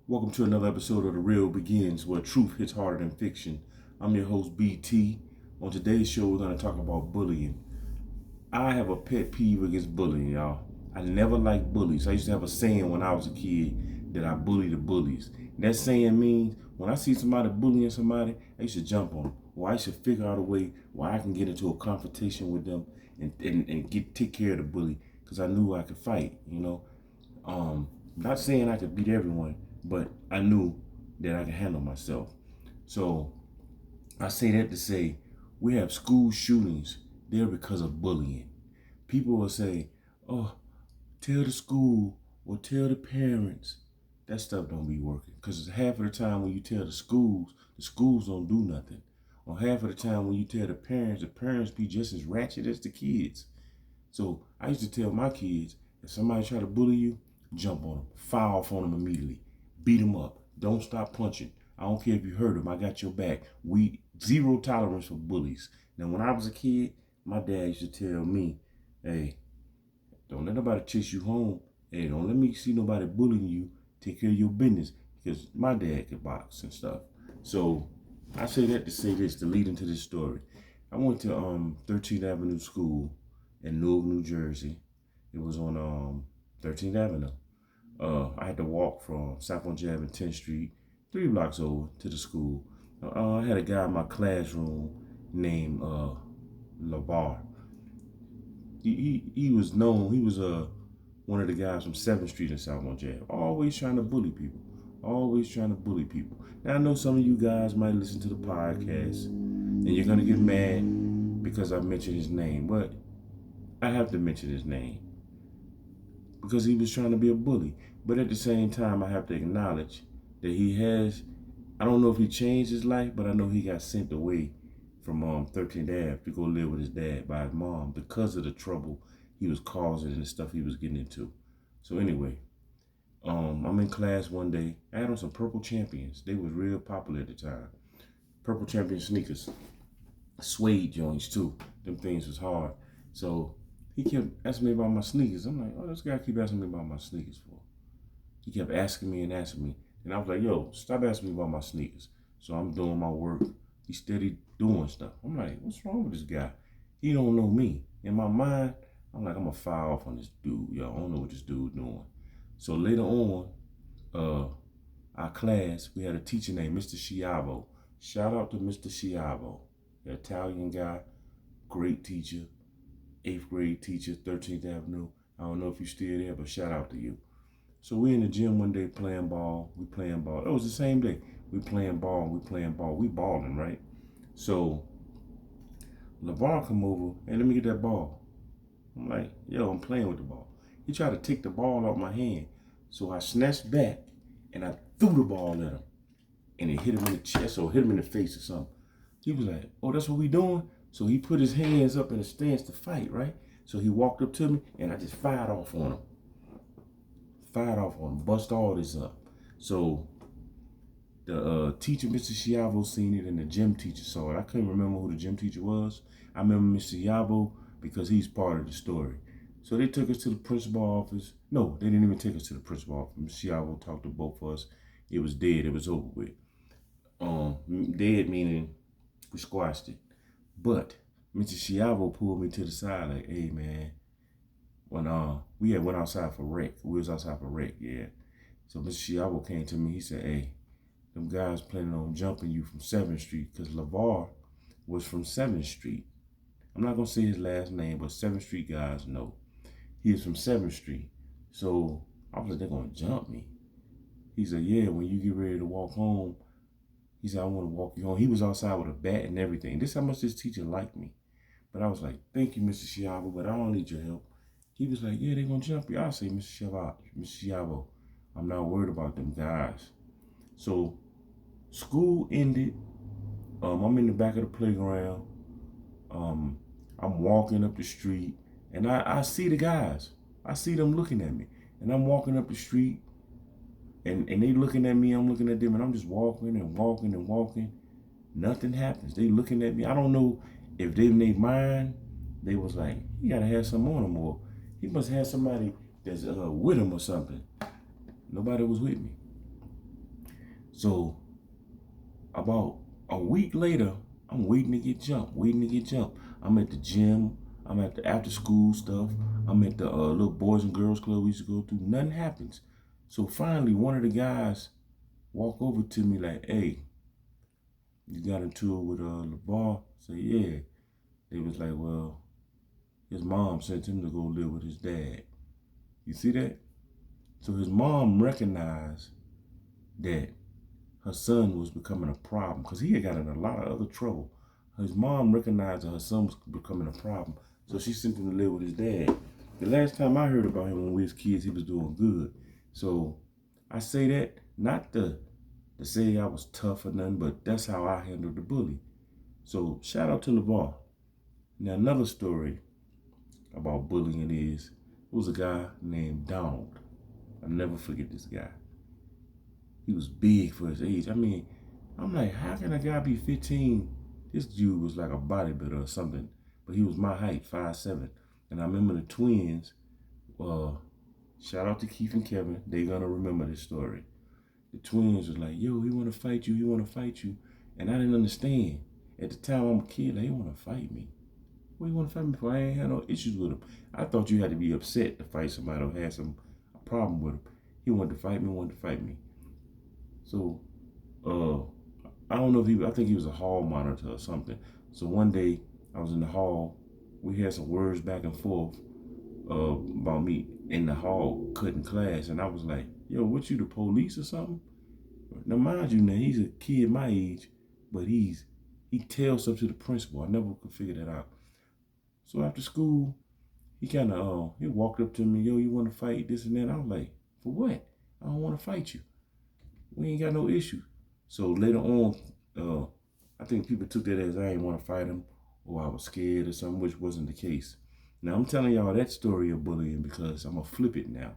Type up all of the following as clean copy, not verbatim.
Welcome to another episode of The Real Begins, where truth hits harder than fiction. I'm your host, BT. On today's show, we're going to talk about bullying. I have a pet peeve against bullying, y'all. I never liked bullies. I used to have a saying when I was a kid that I bully the bullies. That saying means when I see somebody bullying somebody, I used to jump on them. Or I used to figure out a way where I can get into a confrontation with them and take care of the bully because I knew I could fight. Not saying I could beat everyone, but I knew that I could handle myself. So I say that to say we have school shootings there because of bullying. People will say, "Oh, tell the school or tell the parents." That stuff don't be working because half of the time when you tell the schools don't do nothing. Or half of the time when you tell the parents be just as ratchet as the kids. So I used to tell my kids, if somebody try to bully you, jump on them, fire off on them immediately, beat them up, don't stop punching. I don't care if you hurt them, I got your back. We zero tolerance for bullies. Now when I was a kid, my dad used to tell me, hey, don't let nobody chase you home. Hey, don't let me see nobody bullying you. Take care of your business. Because my dad could box and stuff. So I say that to say this, to lead into this story. I went to 13th Avenue School in Newark, New Jersey. It was on 13th Avenue. I had to walk from South on Jab and 10th Street, 3 blocks over to the school. I had a guy in my classroom named LeVar. He was known. He was one of the guys from 7th Street in South on Jab. Always trying to bully people. Always trying to bully people. Now I know some of you guys might listen to the podcast and you're gonna get mad because I mentioned his name, but I have to mention his name because he was trying to be a bully. But at the same time, I have to acknowledge that I don't know if he changed his life, but I know he got sent away from 13th Ave to go live with his dad by his mom because of the trouble he was causing and the stuff he was getting into. So anyway, I'm in class one day. I had on some Purple Champions. They was real popular at the time. Purple Champion sneakers. Suede joints too. Them things was hard. So he kept asking me about my sneakers. I'm like, oh, this guy keep asking me about my sneakers for. He kept asking me and asking me. And I was like, yo, stop asking me about my sneakers. So I'm doing my work. He's steady doing stuff. I'm like, what's wrong with this guy? He don't know me. In my mind, I'm like, I'm gonna fire off on this dude. Yo, I don't know what this dude doing. So later on, our class, we had a teacher named Mr. Schiavo. Shout out to Mr. Schiavo, the Italian guy, great teacher, 8th grade teacher, 13th Avenue. I don't know if you're still there, but shout out to you. So we in the gym one day playing ball. We playing ball. It was the same day. We playing ball. We balling, right? So LeVar come over and let me get that ball. I'm like, yo, I'm playing with the ball. He tried to take the ball off my hand. So I snatched back and I threw the ball at him. And it hit him in the chest or hit him in the face or something. He was like, oh, that's what we doing? So he put his hands up in a stance to fight, right? So he walked up to me and I just fired off on him. Bust all this up. So the teacher, Mr. Schiavo, seen it and the gym teacher saw it. I couldn't remember who the gym teacher was. I remember Mr. Schiavo because he's part of the story. So they took us to the principal office. No, they didn't even take us to the principal office. Mr. Schiavo talked to both of us. It was dead. It was over with. Dead meaning we squashed it. But Mr. Schiavo pulled me to the side like, hey man, when we had went outside for rec. We was outside for rec, yeah. So Mr. Schiavo came to me, he said, hey, them guys planning on jumping you from 7th Street, because LeVar was from 7th Street. I'm not gonna say his last name, but 7th Street guys know. He is from 7th Street. So I was like, they're gonna jump me. He said, yeah, when you get ready to walk home, he said, I want to walk you home. He was outside with a bat and everything. This is how much this teacher liked me. But I was like, thank you, Mr. Schiavo, but I don't need your help. He was like, yeah, they're going to jump you. I say, Mr. Schiavo, I'm not worried about them guys. So school ended. I'm in the back of the playground. I'm walking up the street, and I see the guys. I see them looking at me. And I'm walking up the street, and they looking at me, I'm looking at them, and I'm just walking and walking and walking. Nothing happens. They looking at me. I don't know if they in their mind, they was like, you gotta have some on him, or he must have somebody that's with him or something. Nobody was with me. So about a week later, I'm waiting to get jumped. I'm at the gym. I'm at the after school stuff. I'm at the little boys and girls club we used to go to. Nothing happens. So finally, one of the guys walk over to me like, "Hey, you got into it with LeBar?" I say, "Yeah." They was like, "Well, his mom sent him to go live with his dad." You see that? So his mom recognized that her son was becoming a problem because he had got in a lot of other trouble. His mom recognized that her son was becoming a problem, so she sent him to live with his dad. The last time I heard about him when we was kids, he was doing good. So I say that not to say I was tough or nothing, but that's how I handled the bully. So shout out to LeVar. Now another story about bullying is it was a guy named Donald. I'll never forget this guy. He was big for his age. I mean, I'm like, how can a guy be 15? This dude was like a bodybuilder or something, but he was my height, 5'7". And I remember the twins. Uh, Shout out to Keith and Kevin. They gonna remember this story. The twins was like, "Yo, he wanna fight you. He wanna fight you," and I didn't understand. At the time, I'm a kid. Like, he wanna fight me. What do you wanna fight me for? I ain't had no issues with him. I thought you had to be upset to fight somebody or had some a problem with him. He wanted to fight me. Wanted to fight me. So uh, I don't know if I think he was a hall monitor or something. So one day I was in the hall. We had some words back and forth about me in the hall cutting class. And I was like, "Yo, what, you the police or something?" Now, mind you, now he's a kid my age, but he tells stuff to the principal. I never could figure that out. So after school, he kind of he walked up to me, "Yo, you want to fight this and that?" I was like, "For what? I don't want to fight you. We ain't got no issue." So later on, I think people took that as I didn't want to fight him or I was scared or something, which wasn't the case. Now I'm telling y'all that story of bullying because I'm gonna flip it now.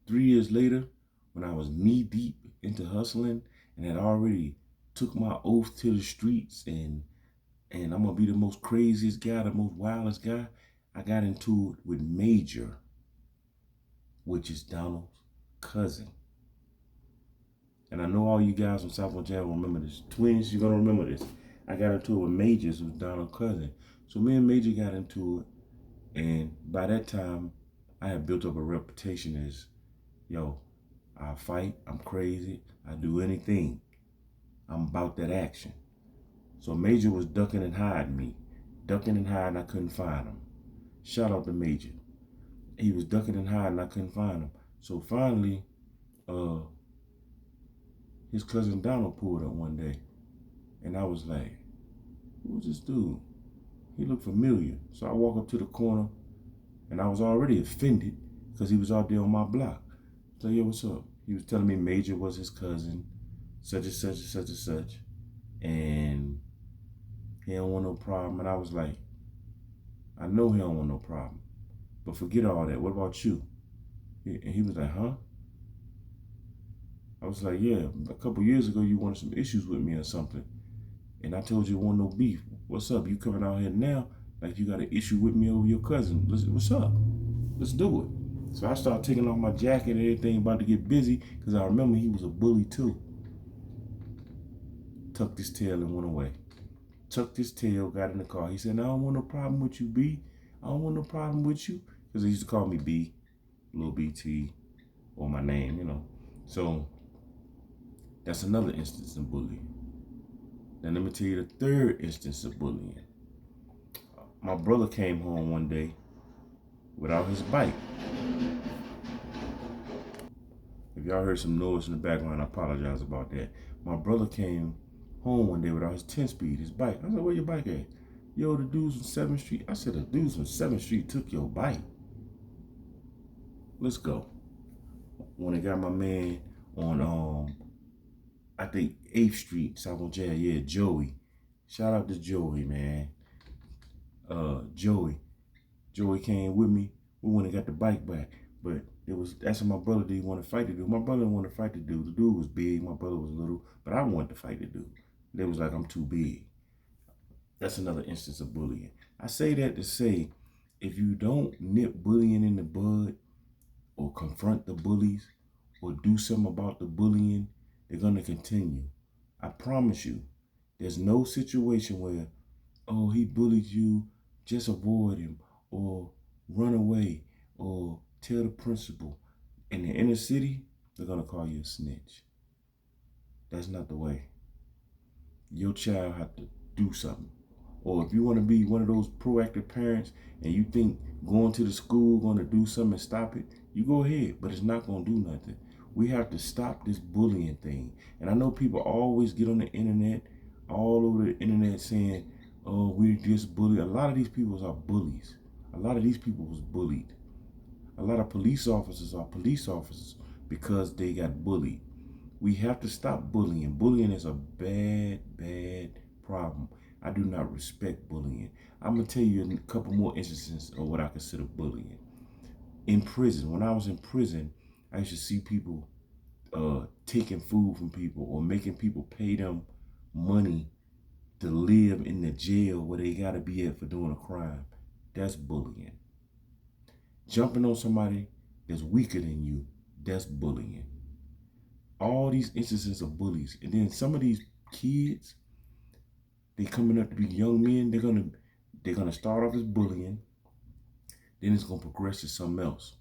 3 years later, when I was knee deep into hustling and had already took my oath to the streets and I'm gonna be the most craziest guy, the most wildest guy, I got into it with Major, which is Donald's cousin. And I know all you guys from South Montana remember this. Twins, you're gonna remember this. I got into it with Majors, who's Donald's cousin. So me and Major got into it, and by that time, I had built up a reputation as, yo, I fight, I'm crazy, I do anything. I'm about that action. So Major was ducking and hiding me. Ducking and hiding, I couldn't find him. Shout out to Major. He was ducking and hiding, I couldn't find him. So finally, uh, his cousin Donald pulled up one day. And I was like, "Who's this dude? He looked familiar." So I walk up to the corner and I was already offended because he was out there on my block. So, "Yeah, what's up?" He was telling me Major was his cousin, such and such and such and such. And he don't want no problem. And I was like, "I know he don't want no problem. But forget all that. What about you?" And he was like, "Huh?" I was like, "Yeah, a couple years ago you wanted some issues with me or something. And I told you you want no beef. What's up? You coming out here now like you got an issue with me over your cousin. What's up? Let's do it." So I started taking off my jacket and everything, about to get busy, because I remember he was a bully too. Tucked his tail and went away. Tucked his tail, got in the car. He said, "I don't want no problem with you, B. I don't want no problem with you." Because he used to call me B, little BT, or my name, you know. So that's another instance of bullying. Now let me tell you the third instance of bullying. My brother came home one day without his bike. If y'all heard some noise in the background, I apologize about that. My brother came home one day without his 10-speed, his bike. I said, "Where your bike at?" "Yo, the dudes on 7th Street. I said, "The dudes on 7th Street took your bike. Let's go." When I got my man on I think 8th Street, South Montana, yeah, Joey. Shout out to Joey, man. Joey. Joey came with me. We went and got the bike back. But it was asking my brother, did he want to fight the dude? My brother didn't want to fight the dude. The dude was big, my brother was little, but I wanted to fight the dude. They was like, "I'm too big." That's another instance of bullying. I say that to say, if you don't nip bullying in the bud or confront the bullies or do something about the bullying, they're going to continue. I promise you, there's no situation where, oh, he bullied you, just avoid him, or run away, or tell the principal. In the inner city, they're going to call you a snitch. That's not the way. Your child have to do something. Or if you want to be one of those proactive parents and you think going to the school going to do something and stop it, you go ahead, but it's not going to do nothing. We have to stop this bullying thing. And I know people always get on the internet, all over the internet saying, oh, we just bully. A lot of these people are bullies. A lot of these people was bullied. A lot of police officers are police officers because they got bullied. We have to stop bullying. Bullying is a bad, bad problem. I do not respect bullying. I'm going to tell you a couple more instances of what I consider bullying. In prison, when I was in prison, I used to see people taking food from people or making people pay them money to live in the jail where they got to be at for doing a crime. That's bullying. Jumping on somebody that's weaker than you, that's bullying. All these instances of bullies. And then some of these kids, they coming up to be young men, they're gonna start off as bullying, then it's gonna progress to something else.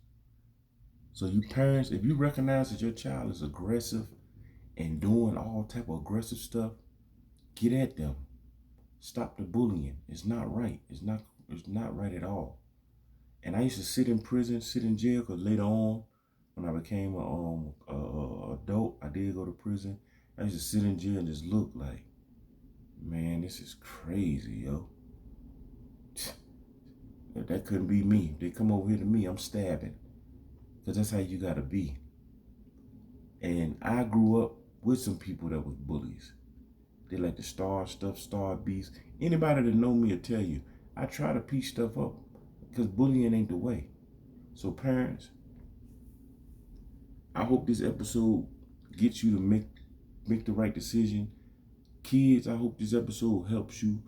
So you parents, if you recognize that your child is aggressive and doing all type of aggressive stuff, get at them. Stop the bullying. It's not right. It's not right at all. And I used to sit in prison, sit in jail, because later on, when I became a adult, I did go to prison. I used to sit in jail and just look like, man, this is crazy, yo. That couldn't be me. If they come over here to me, I'm stabbing. Because that's how you got to be. And I grew up with some people that was bullies. They like to start stuff, start beats. Anybody that know me will tell you, I try to piece stuff up because bullying ain't the way. So parents, I hope this episode gets you to make the right decision. Kids, I hope this episode helps you.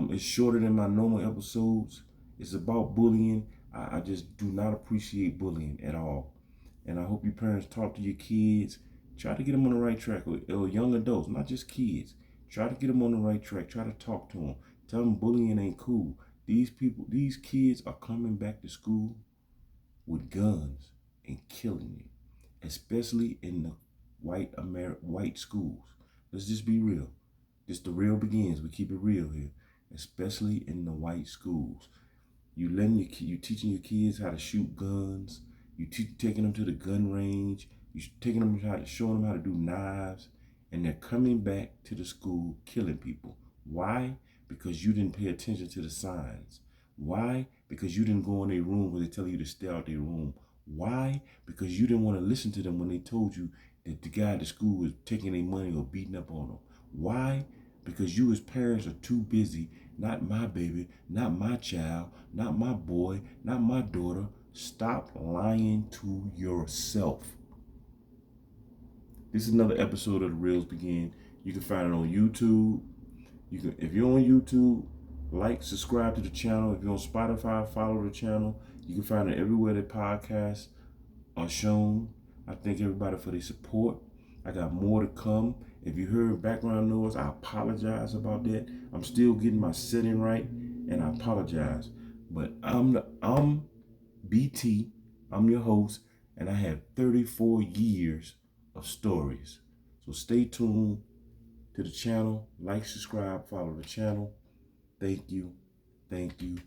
It's shorter than my normal episodes. It's about bullying. I just do not appreciate bullying at all. And I hope your parents talk to your kids. Try to get them on the right track. Or young adults, not just kids. Try to get them on the right track. Try to talk to them. Tell them bullying ain't cool. These kids are coming back to school with guns and killing you, especially in the white schools. Let's just be real. This the real begins. We keep it real here, especially in the white schools. You teaching your kids how to shoot guns. Taking them to the gun range. You taking them showing them how to do knives, and they're coming back to the school killing people. Why? Because you didn't pay attention to the signs. Why? Because you didn't go in their room where they tell you to stay out their room. Why? Because you didn't want to listen to them when they told you that the guy at the school was taking their money or beating up on them. Why? Because you as parents are too busy. Not my baby, not my child, not my boy, not my daughter. Stop lying to yourself. This is another episode of The Reels Begin. You can find it on YouTube. If you're on YouTube, like, subscribe to the channel. If you're on Spotify, follow the channel. You can find it everywhere that podcasts are shown. I thank everybody for their support. I got more to come. If you heard background noise, I apologize about that. I'm still getting my setting right, and I apologize. But I'm BT. I'm your host, and I have 34 years of stories. So stay tuned to the channel. Like, subscribe, follow the channel. Thank you. Thank you.